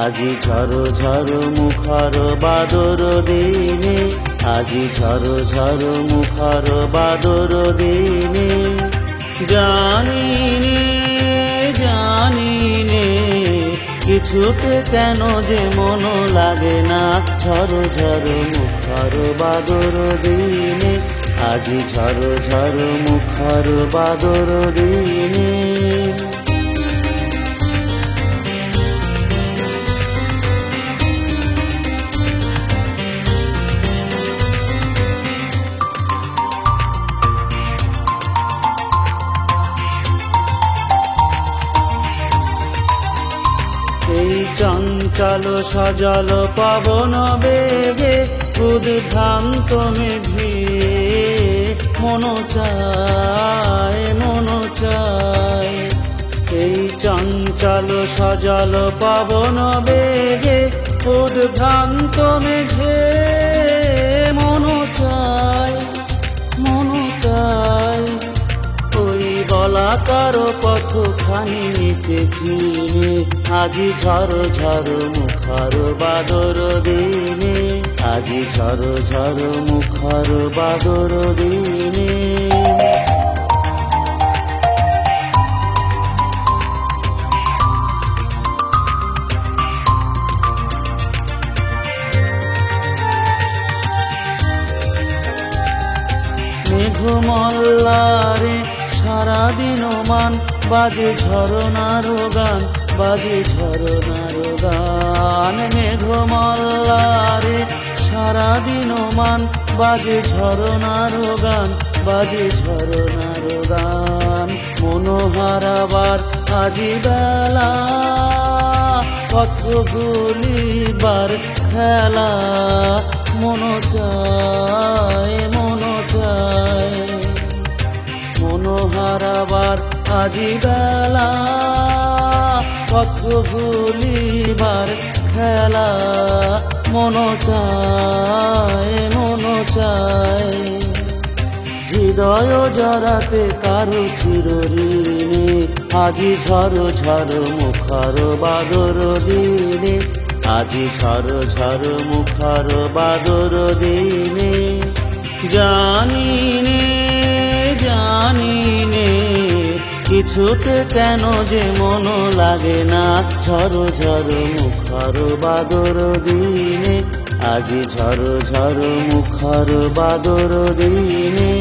আজি ঝড় ঝড় মুখর বাদর দিনে, আজি ঝড় ঝড় মুখর বাদর দিনে। জানিনে জানিনে কিছুতে কেন যে মন লাগে না, ঝড় ঝড় মুখর বাদর দিনে, আজি ঝড় ঝড় মুখর বাদর দিনে। এই চঞ্চল সজল পবন বেগে উদ্ভ্রান্ত মেঘে মন চায় মন চায়। এই চঞ্চল সজল পবন বেগে উদ্ভ্রান্ত মেঘে মন চায় মন চায়। ওই বলাকার পথখানি নিতে চিনে, আজি ঝড় ঝড় মুখর বাদর দিনে, আজি ঝড় ঝড় মুখর বাদর দিনে। মেঘমল্লারে সারাদিন মান বাজে ঝরনার গান, বাজে ঝরনার গান। মেঘমল্লারে সারাদিন মান বাজে ঝরনার গান, বাজে ঝরনার গান। মনোহারাবার আজি বেলা পথ ভুলিবার খেলা, মন চায় মন চায়। মনোহারাবার আজি বেলা পথ ভুলিবার খেলা, মন চায় মন চায়। হৃদয় জড়াতে কারো চিরঋণে, আজি ঝড় ঝড় মুখর বাদর দিনে, আজি ঝড় ঝড় মুখর বাদর দিনে। জানিনে জানিনে কিছুতে কেন যে মন লাগে না, ঝড় ঝড় মুখর বাদর দিনে, আজি ঝড় ঝড় মুখর বাদর দিনে।